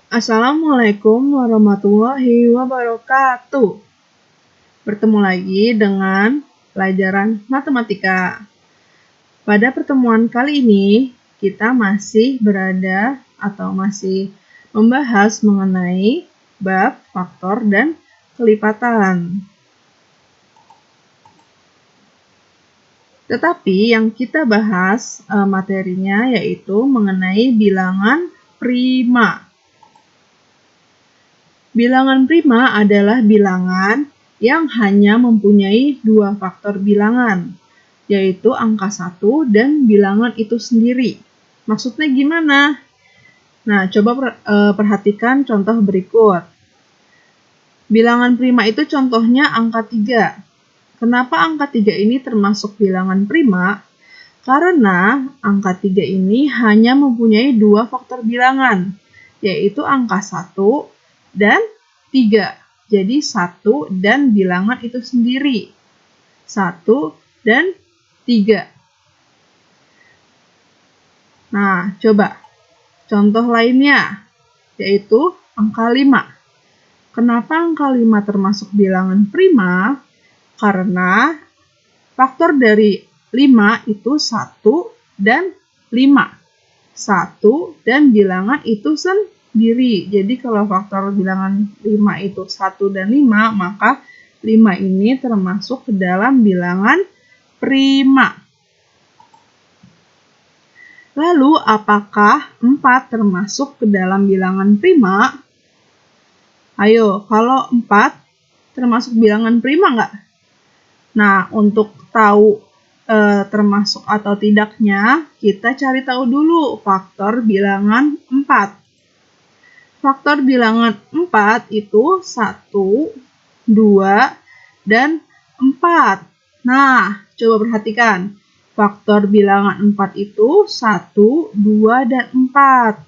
Assalamualaikum warahmatullahi wabarakatuh. Bertemu lagi dengan pelajaran matematika. Pada pertemuan kali ini, kita masih berada atau masih membahas mengenai bab faktor dan kelipatan. Tetapi yang kita bahas materinya yaitu mengenai bilangan prima. Bilangan prima adalah bilangan yang hanya mempunyai dua faktor bilangan, yaitu angka 1 dan bilangan itu sendiri. Maksudnya gimana? Nah, coba perhatikan contoh berikut. Bilangan prima itu contohnya angka 3. Kenapa angka 3 ini termasuk bilangan prima? Karena angka 3 ini hanya mempunyai dua faktor bilangan, yaitu angka 1 dan 3. Jadi 1 dan bilangan itu sendiri. 1 dan 3. Nah, coba. Contoh lainnya, yaitu angka 5. Kenapa angka 5 termasuk bilangan prima? Karena faktor dari 5 itu 1 dan 5. 1 dan bilangan itu sendiri. Jadi kalau faktor bilangan 5 itu 1 dan 5, maka 5 ini termasuk ke dalam bilangan prima. Lalu apakah 4 termasuk ke dalam bilangan prima? Ayo, kalau 4 termasuk bilangan prima nggak? Nah, untuk tahu termasuk atau tidaknya, kita cari tahu dulu faktor bilangan 4. Faktor bilangan 4 itu 1, 2, dan 4. Nah, coba perhatikan. Faktor bilangan 4 itu 1, 2, dan 4.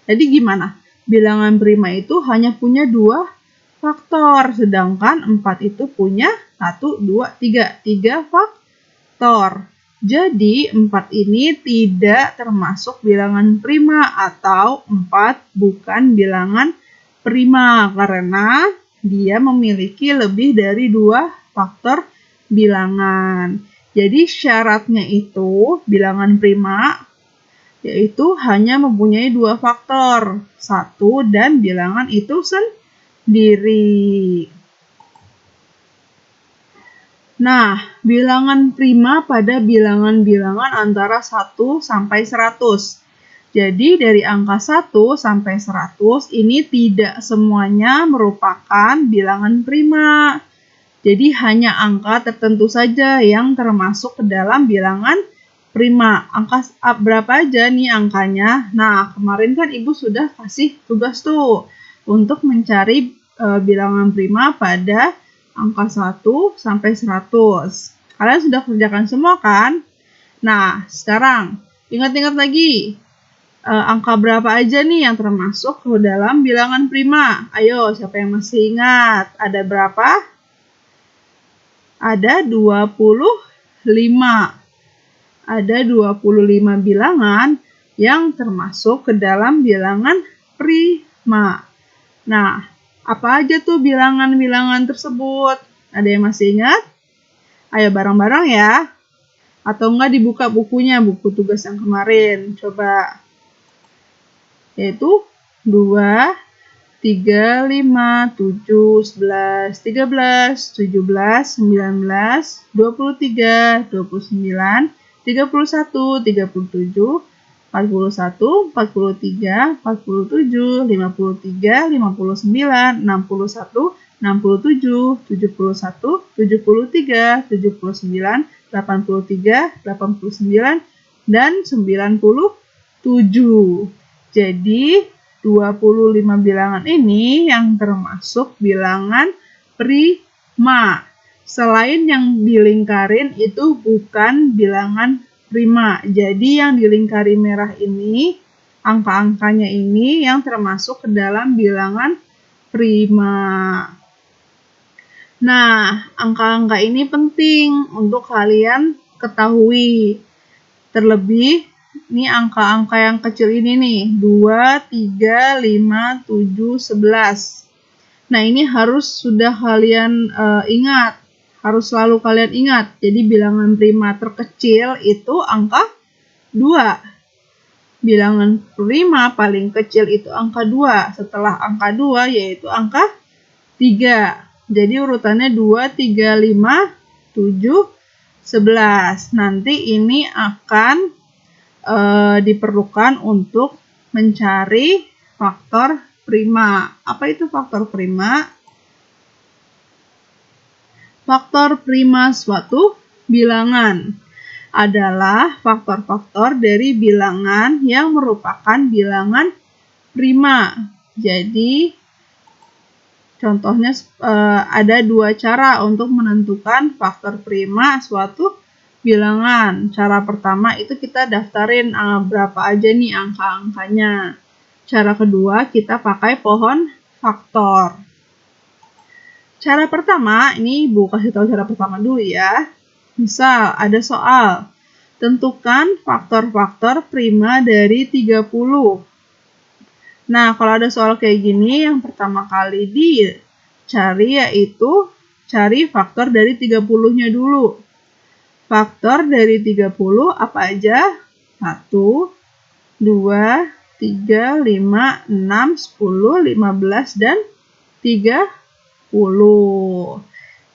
Jadi gimana? Bilangan prima itu hanya punya dua faktor, sedangkan 4 itu punya 1, 2, 3. 3 faktor. Jadi 4 ini tidak termasuk bilangan prima atau 4 bukan bilangan prima karena dia memiliki lebih dari dua faktor bilangan. Jadi syaratnya itu bilangan prima yaitu hanya mempunyai dua faktor, 1 dan bilangan itu sendiri. Nah, bilangan prima pada bilangan-bilangan antara 1 sampai 100. Jadi dari angka 1 sampai 100 ini tidak semuanya merupakan bilangan prima. Jadi hanya angka tertentu saja yang termasuk ke dalam bilangan prima. Angka berapa aja nih angkanya? Nah, kemarin kan Ibu sudah kasih tugas tuh untuk mencari bilangan prima pada angka 1 sampai 100. Kalian sudah kerjakan semua kan? Nah, sekarang ingat-ingat lagi. Angka berapa aja nih yang termasuk ke dalam bilangan prima? Ayo, siapa yang masih ingat? Ada berapa? Ada 25. Ada 25 bilangan yang termasuk ke dalam bilangan prima. Nah, apa aja tuh bilangan-bilangan tersebut? Ada yang masih ingat? Ayo bareng-bareng ya. Atau enggak dibuka bukunya, buku tugas yang kemarin. Coba. Yaitu 2, 3, 5, 7, 11, 13, 17, 19, 23, 29, 31, 37, 41, 43, 47, 53, 59, 61, 67, 71, 73, 79, 83, 89, dan 97. Jadi 25 bilangan ini yang termasuk bilangan prima. Selain yang dilingkarin itu bukan bilangan prima. Jadi yang dilingkari merah ini, angka-angkanya ini yang termasuk ke dalam bilangan prima. Nah, angka-angka ini penting untuk kalian ketahui. Terlebih ini angka-angka yang kecil ini nih, 2, 3, 5, 7, 11. Nah, ini harus sudah kalian ingat, harus selalu kalian ingat. Jadi bilangan prima terkecil itu angka 2. Bilangan prima paling kecil itu angka 2. Setelah angka 2 yaitu angka 3. Jadi urutannya 2, 3, 5, 7, 11. Nanti ini akan diperlukan untuk mencari faktor prima. Apa itu faktor prima? Faktor prima suatu bilangan adalah faktor-faktor dari bilangan yang merupakan bilangan prima. Jadi, contohnya ada 2 cara untuk menentukan faktor prima suatu bilangan. Cara pertama itu kita daftarin berapa aja nih angka-angkanya. Cara kedua kita pakai pohon faktor. Cara pertama, ini Ibu kasih tahu cara pertama dulu ya. Misal ada soal, tentukan faktor-faktor prima dari 30. Nah, kalau ada soal kayak gini, yang pertama kali dicari yaitu cari faktor dari 30-nya dulu. Faktor dari 30 apa aja? 1, 2, 3, 5, 6, 10, 15, dan 30.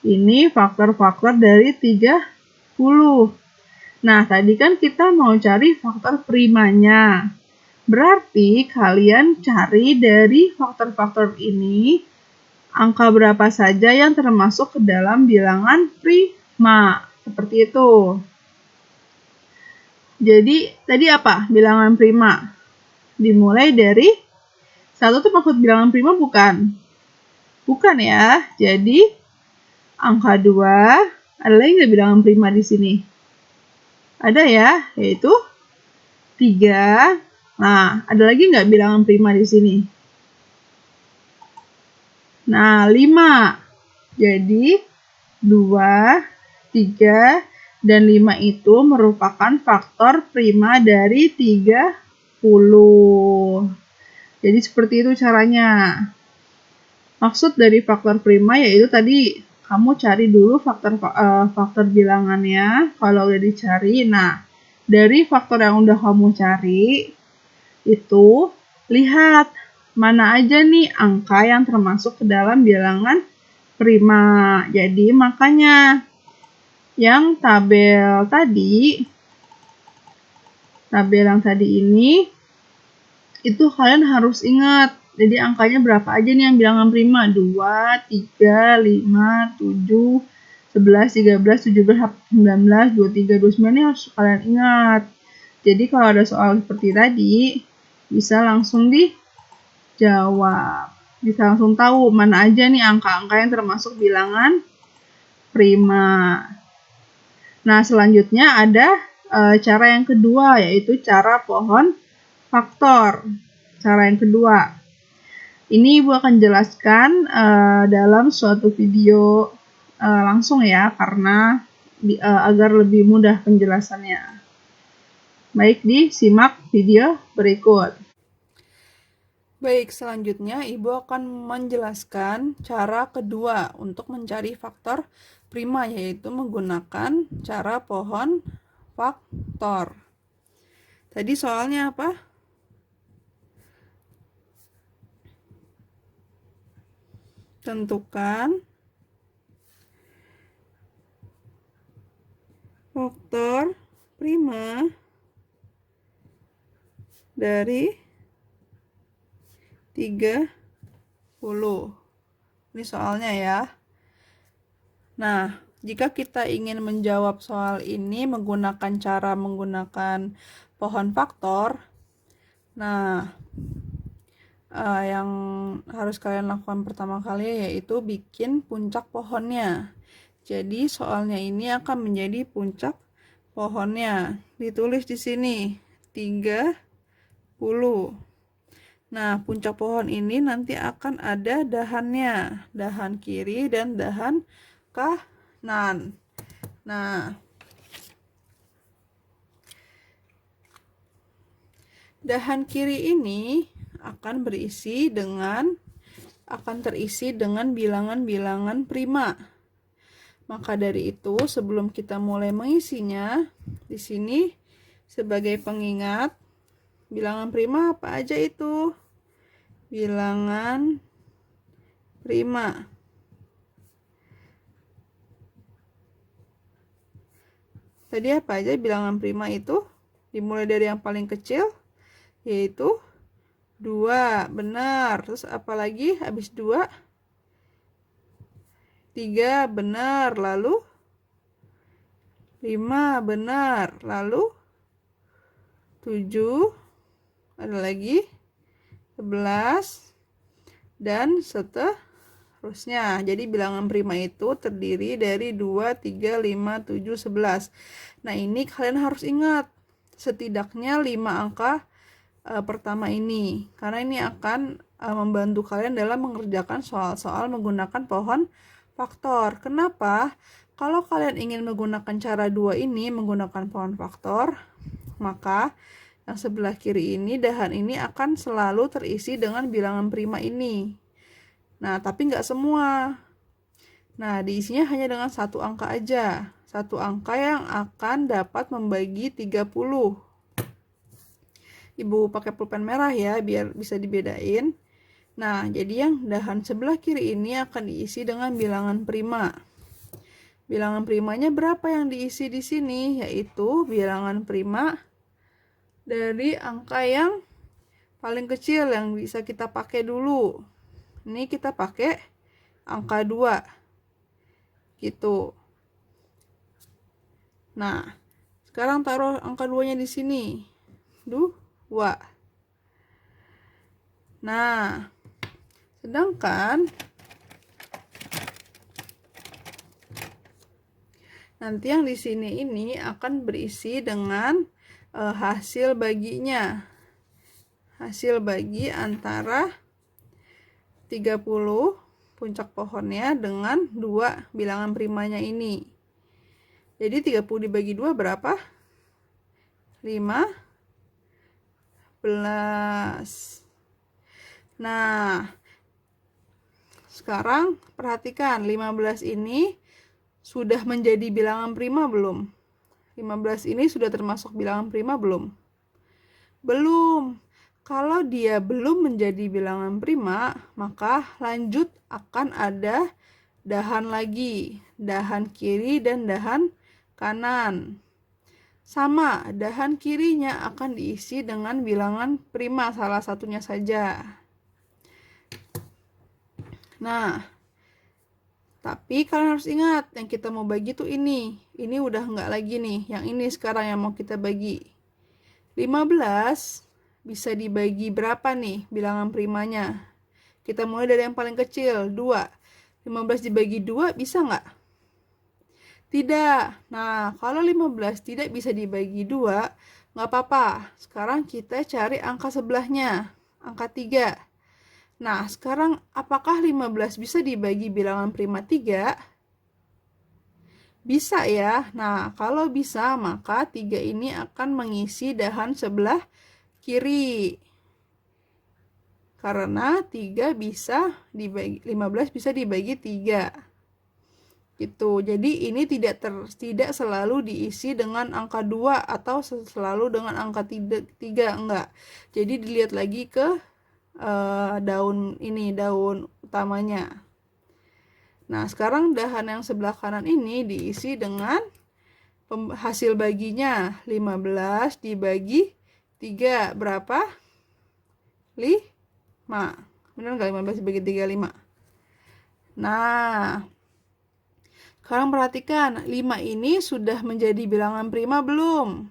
Ini faktor-faktor dari 30. Nah, tadi kan kita mau cari faktor primanya. Berarti kalian cari dari faktor-faktor ini angka berapa saja yang termasuk ke dalam bilangan prima. Seperti itu. Jadi, tadi apa? Bilangan prima. Dimulai dari 1 itu maksud bilangan prima bukan? Bukan ya. Jadi, angka 2, ada lagi nggak bilangan prima di sini? Ada ya, yaitu 3. Nah, ada lagi nggak bilangan prima di sini? Nah, 5. Jadi, 2, 3, dan 5 itu merupakan faktor prima dari 30. Jadi, seperti itu caranya. Maksud dari faktor prima yaitu tadi kamu cari dulu faktor bilangannya. Kalau udah dicari, nah dari faktor yang udah kamu cari itu lihat mana aja nih angka yang termasuk ke dalam bilangan prima. Jadi makanya yang tabel yang tadi ini itu kalian harus ingat. Jadi angkanya berapa aja nih yang bilangan prima? 2, 3, 5, 7, 11, 13, 17, 19, 23, 29 ini harus kalian ingat. Jadi kalau ada soal seperti tadi, bisa langsung dijawab. Bisa langsung tahu mana aja nih angka-angka yang termasuk bilangan prima. Nah, selanjutnya ada cara yang kedua, yaitu cara pohon faktor. Cara yang kedua. Ini Ibu akan jelaskan dalam suatu video langsung ya, karena agar lebih mudah penjelasannya. Baik, disimak video berikut. Baik, selanjutnya Ibu akan menjelaskan cara kedua untuk mencari faktor prima, yaitu menggunakan cara pohon faktor. Tadi soalnya apa? Tentukan faktor prima dari 30. Ini soalnya ya. Nah, jika kita ingin menjawab soal ini menggunakan pohon faktor, nah yang harus kalian lakukan pertama kali yaitu bikin puncak pohonnya. Jadi soalnya ini akan menjadi puncak pohonnya. Ditulis di sini 30. Nah, puncak pohon ini nanti akan ada dahannya, dahan kiri dan dahan kanan. Nah, Dahan kiri ini akan terisi dengan bilangan-bilangan prima. Maka dari itu, sebelum kita mulai mengisinya, di sini sebagai pengingat, bilangan prima apa aja itu? Bilangan prima. Tadi apa aja bilangan prima itu? Dimulai dari yang paling kecil, yaitu 2, benar. Terus apa lagi habis 2? 3, benar. Lalu 5, benar. Lalu 7, ada lagi 11, dan seterusnya. Jadi bilangan prima itu terdiri dari 2, 3, 5, 7, 11. Nah, ini kalian harus ingat setidaknya 5 angka pertama ini, karena ini akan membantu kalian dalam mengerjakan soal-soal menggunakan pohon faktor. Kenapa? Kalau kalian ingin menggunakan cara 2 ini, menggunakan pohon faktor, maka yang sebelah kiri ini, dahan ini akan selalu terisi dengan bilangan prima ini. Nah, tapi nggak semua. Nah, diisinya hanya dengan satu angka aja. Satu angka yang akan dapat membagi 30. Ibu pakai pulpen merah ya, biar bisa dibedain. Nah, jadi yang dahan sebelah kiri ini akan diisi dengan bilangan prima. Bilangan primanya berapa yang diisi di sini? Yaitu bilangan prima dari angka yang paling kecil yang bisa kita pakai dulu. Ini kita pakai angka 2. Gitu. Nah, sekarang taruh angka 2-nya di sini. 2. Nah, sedangkan nanti yang di sini ini akan berisi dengan hasil baginya. Hasil bagi antara 30 puncak pohonnya dengan 2 bilangan primanya ini. Jadi 30 dibagi 2 berapa? 15. Nah, sekarang perhatikan 15 ini sudah menjadi bilangan prima belum? 15 ini sudah termasuk bilangan prima belum? Belum. Kalau dia belum menjadi bilangan prima, maka lanjut akan ada dahan lagi, dahan kiri dan dahan kanan. Sama, dahan kirinya akan diisi dengan bilangan prima, salah satunya saja. Nah, tapi kalian harus ingat, yang kita mau bagi tuh ini. Ini udah enggak lagi nih, yang ini sekarang yang mau kita bagi. 15 bisa dibagi berapa nih bilangan primanya? Kita mulai dari yang paling kecil, 2. 15 dibagi 2 bisa nggak? Tidak. Nah, kalau 15 tidak bisa dibagi 2, nggak apa-apa. Sekarang kita cari angka sebelahnya, angka 3. Nah, sekarang apakah 15 bisa dibagi bilangan prima 3? Bisa ya. Nah, kalau bisa, maka 3 ini akan mengisi dahan sebelah kiri. Karena 3 bisa dibagi, 15 bisa dibagi 3. Gitu. Jadi ini tidak selalu diisi dengan angka 2 atau selalu dengan angka 3, enggak. Jadi dilihat lagi ke daun utamanya. Nah, sekarang dahan yang sebelah kanan ini diisi dengan hasil baginya 15 dibagi 3 berapa? 5. Benar nggak 15 dibagi 3 5? Nah, sekarang perhatikan, 5 ini sudah menjadi bilangan prima belum?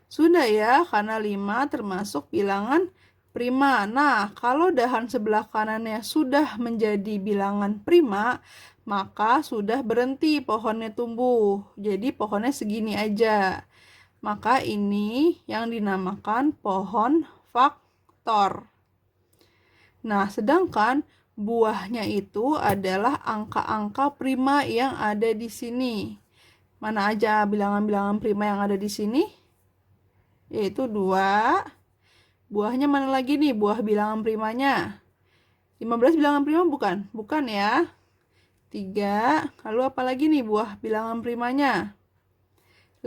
Sudah ya, karena 5 termasuk bilangan prima. Nah, kalau dahan sebelah kanannya sudah menjadi bilangan prima, maka sudah berhenti pohonnya tumbuh. Jadi pohonnya segini aja. Maka ini yang dinamakan pohon faktor. Nah, sedangkan buahnya itu adalah angka-angka prima yang ada di sini. Mana aja bilangan-bilangan prima yang ada di sini? yaitu 2. Buahnya mana lagi nih buah bilangan primanya? 15 bilangan prima bukan? Bukan ya. 3. Lalu apa lagi nih buah bilangan primanya?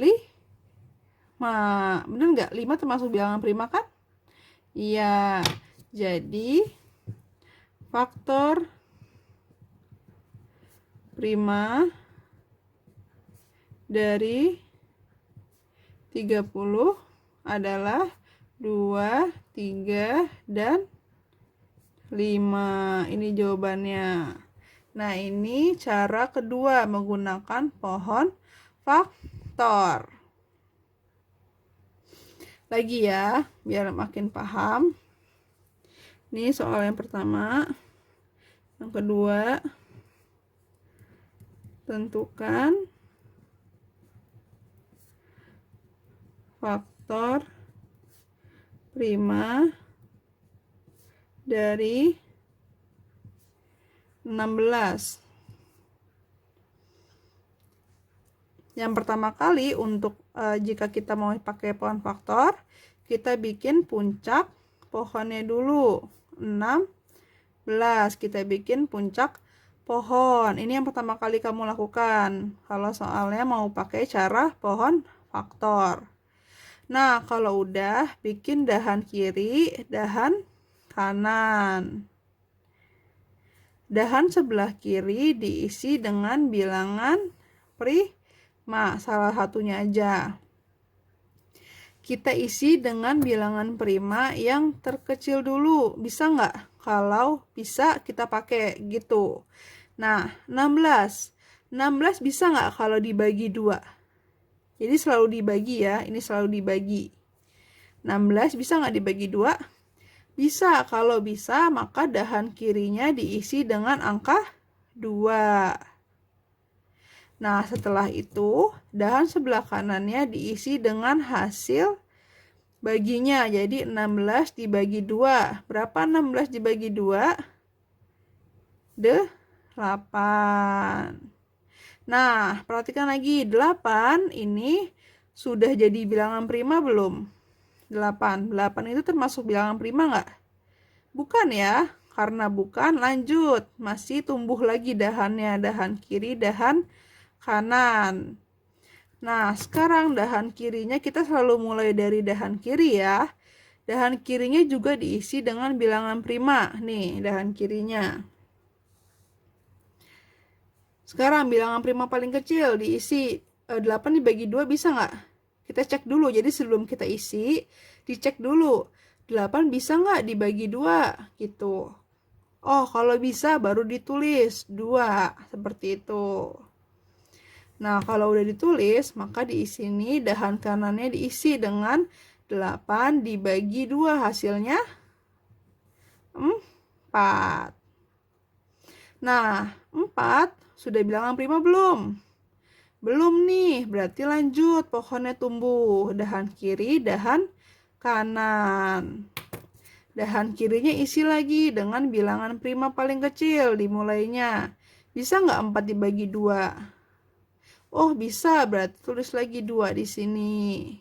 5. Bener nggak? 5 termasuk bilangan prima kan? Iya. Jadi faktor prima dari 30 adalah 2, 3, dan 5. Ini jawabannya. Nah, ini cara kedua menggunakan pohon faktor. Lagi ya, biar makin paham. Ini soal yang pertama. Yang kedua, tentukan faktor prima dari 16. Yang pertama kali untuk jika kita mau pakai pohon faktor, kita bikin puncak pohonnya dulu. 16. Kita bikin puncak pohon. Ini yang pertama kali kamu lakukan kalau soalnya mau pakai cara pohon faktor. Nah, kalau udah, bikin dahan kiri, dahan kanan. Dahan sebelah kiri diisi dengan bilangan prima, salah satunya aja. Kita isi dengan bilangan prima yang terkecil dulu. Bisa nggak? Kalau bisa kita pakai gitu. Nah, 16. 16 bisa nggak kalau dibagi 2? Jadi selalu dibagi ya, ini selalu dibagi. 16 bisa nggak dibagi 2? Bisa, kalau bisa maka dahan kirinya diisi dengan angka 2. Nah, setelah itu dahan sebelah kanannya diisi dengan hasil baginya. Jadi 16 dibagi 2. Berapa 16 dibagi 2? 8. Nah, perhatikan lagi, 8 ini sudah jadi bilangan prima belum? 8 itu termasuk bilangan prima nggak? Bukan ya, karena bukan, lanjut. Masih tumbuh lagi dahannya, dahan kiri, dahan kanan. Nah, sekarang dahan kirinya kita selalu mulai dari dahan kiri ya. Dahan kirinya juga diisi dengan bilangan prima. Nih, dahan kirinya. Sekarang bilangan prima paling kecil diisi 8 dibagi 2 bisa nggak? Kita cek dulu. Jadi sebelum kita isi, dicek dulu. 8 bisa nggak dibagi 2? Gitu. Oh, kalau bisa baru ditulis 2. Seperti itu. Nah, kalau udah ditulis, maka di sini dahan kanannya diisi dengan 8 dibagi 2. Hasilnya 4. Nah, 4 sudah bilangan prima belum? Belum nih, berarti lanjut. Pohonnya tumbuh. Dahan kiri, dahan kanan. Dahan kirinya isi lagi dengan bilangan prima paling kecil dimulainya. Bisa nggak 4 dibagi 2? Oh, bisa. Berarti tulis lagi 2 di sini.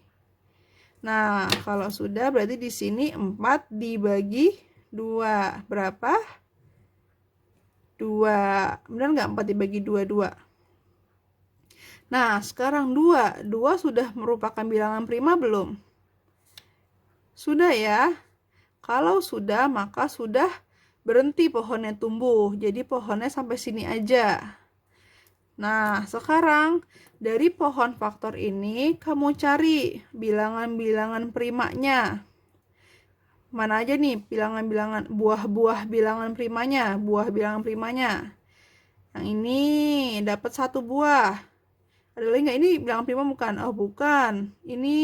Nah, kalau sudah berarti di sini 4 dibagi 2. Berapa? 2. Benar nggak 4 dibagi 2? 2. Nah, sekarang 2. 2 sudah merupakan bilangan prima belum? Sudah ya. Kalau sudah, maka sudah berhenti pohonnya tumbuh. Jadi pohonnya sampai sini aja. Nah, sekarang dari pohon faktor ini kamu cari bilangan-bilangan primanya. Mana aja nih bilangan-bilangan buah-buah bilangan primanya, buah bilangan primanya. Yang ini dapat 1 buah. Ada lagi nggak? Ini bilangan prima bukan? Oh, bukan. Ini.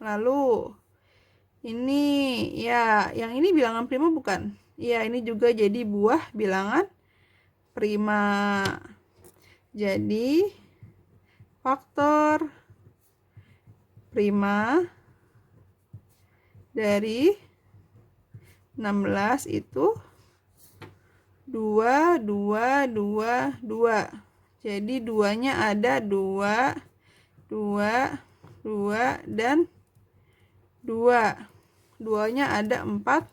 Lalu ini, ya, yang ini bilangan prima bukan? Ya, ini juga jadi buah bilangan prima. Jadi faktor prima dari 16 itu 2, 2, 2, 2. Jadi 2-nya ada 2, 2, 2, dan 2. 2-nya ada 4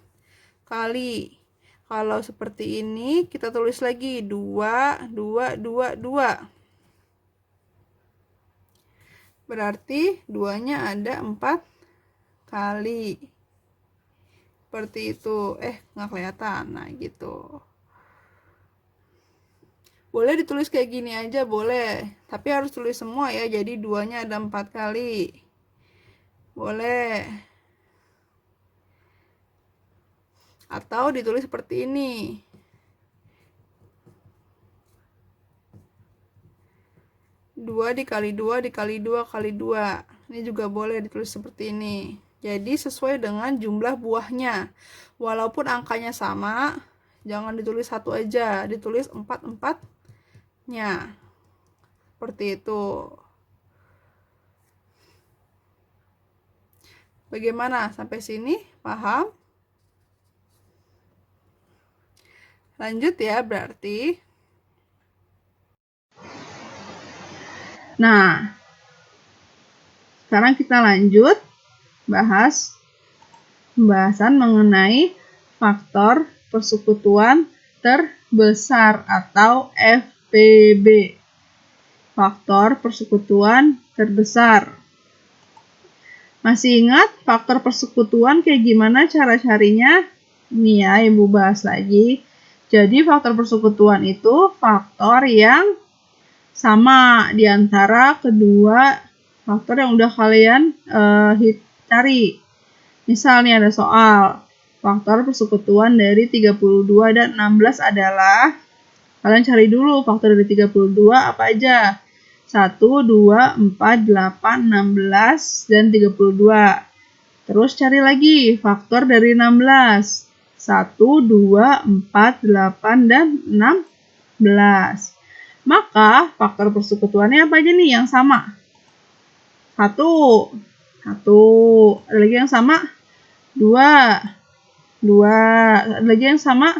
kali. Kalau seperti ini kita tulis lagi 2, 2, 2, 2. Berarti 2-nya ada 4 kali. Seperti itu. Nggak kelihatan. Nah, gitu. Boleh ditulis kayak gini aja, boleh. Tapi harus tulis semua ya, jadi 2-nya ada 4 kali. Boleh. Atau ditulis seperti ini. 2 dikali 2 dikali 2 kali 2. Ini juga boleh ditulis seperti ini. Jadi sesuai dengan jumlah buahnya. Walaupun angkanya sama, jangan ditulis 1 aja, ditulis 4-4-nya. Seperti itu. Bagaimana? Sampai sini paham? Lanjut ya berarti. Nah, sekarang kita lanjut bahas pembahasan mengenai faktor persekutuan terbesar atau FPB. Faktor persekutuan terbesar. Masih ingat faktor persekutuan kayak gimana cara carinya? Ini ya, Ibu bahas lagi. Jadi faktor persekutuan itu faktor yang sama di antara kedua faktor yang udah kalian cari. Misalnya ada soal, faktor persekutuan dari 32 dan 16 adalah, kalian cari dulu faktor dari 32 apa aja. 1, 2, 4, 8, 16, dan 32. Terus cari lagi faktor dari 16. 1, 2, 4, 8, dan 16. Maka faktor persekutuannya apa aja nih yang sama? 1. Ada lagi yang sama? 2. Ada lagi yang sama?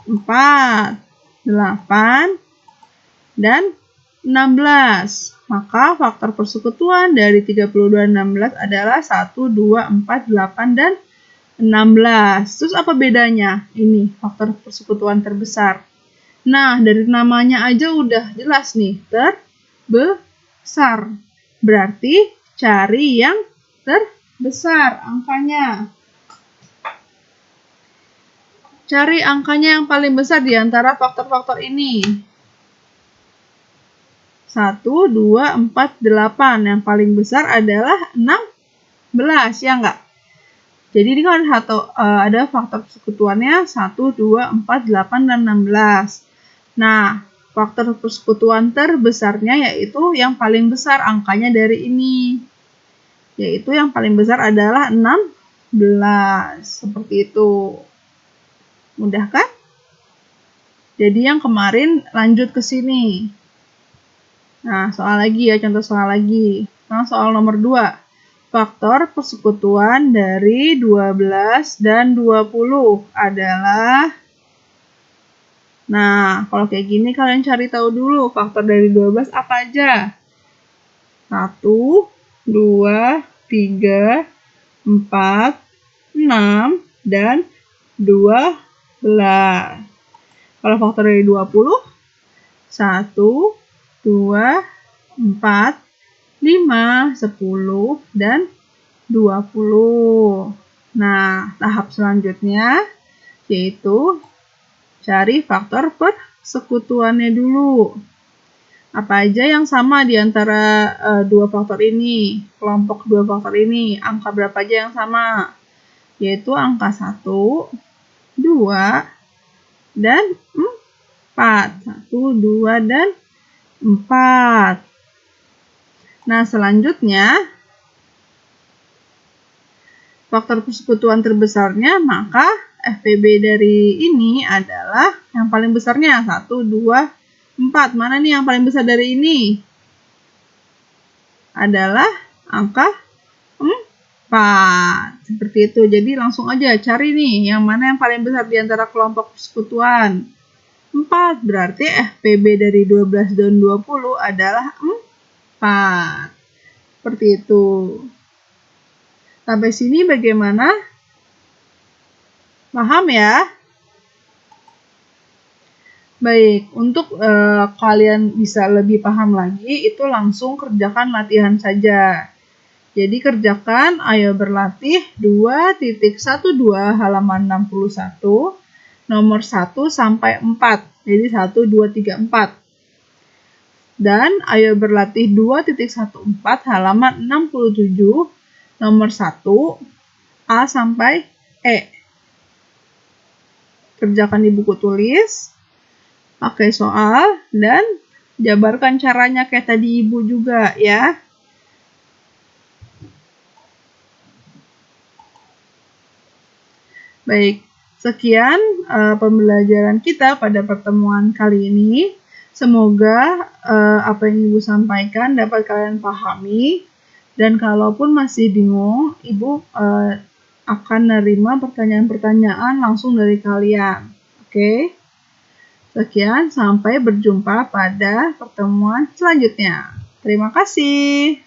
4. 8. Dan 16. Maka faktor persekutuan dari 32 dan 16 adalah 1, 2, 4, 8, dan 16. Terus apa bedanya? Ini faktor persekutuan terbesar. Nah, dari namanya aja udah jelas nih, terbesar. Berarti cari yang terbesar angkanya. Cari angkanya yang paling besar di antara faktor-faktor ini. 1, 2, 4, 8. Yang paling besar adalah 16, ya enggak? Jadi ini kan ada faktor persekutuannya 1, 2, 4, 8, dan 16. Nah, faktor persekutuan terbesarnya yaitu yang paling besar angkanya dari ini. Yaitu yang paling besar adalah 16. Seperti itu. Mudah kan? Jadi yang kemarin lanjut ke sini. Nah, soal lagi ya, contoh soal lagi. Nah, soal nomor 2. Faktor persekutuan dari 12 dan 20 adalah... Nah, kalau kayak gini kalian cari tahu dulu faktor dari 12 apa aja. 1, 2, 3, 4, 6, dan 12. Kalau faktor dari 20, 1, 2, 4, 5, 10, dan 20. Nah, tahap selanjutnya yaitu cari faktor persekutuannya dulu. Apa aja yang sama di antara dua faktor ini, kelompok dua faktor ini, angka berapa aja yang sama? Yaitu angka 1, 2, dan 4. 1, 2, dan 4. Nah, selanjutnya, faktor persekutuan terbesarnya, maka FPB dari ini adalah yang paling besarnya 1, 2, 4. Mana nih yang paling besar dari ini? Adalah angka 4. Seperti itu. Jadi langsung aja cari nih yang mana yang paling besar di antara kelompok persekutuan. 4. Berarti FPB dari 12 dan 20 adalah 4. Seperti itu. Sampai sini bagaimana? Paham ya? Baik, untuk kalian bisa lebih paham lagi, itu langsung kerjakan latihan saja. Jadi kerjakan, ayo berlatih 2.12 halaman 61, nomor 1 sampai 4. Jadi 1, 2, 3, 4. Dan ayo berlatih 2.14 halaman 67, nomor 1, A sampai E. Kerjakan di buku tulis, pakai soal, dan jabarkan caranya kayak tadi Ibu juga ya. Baik, sekian pembelajaran kita pada pertemuan kali ini. Semoga apa yang Ibu sampaikan dapat kalian pahami. Dan kalaupun masih bingung, Ibu akan menerima pertanyaan-pertanyaan langsung dari kalian. Oke? Sekian, sampai berjumpa pada pertemuan selanjutnya. Terima kasih.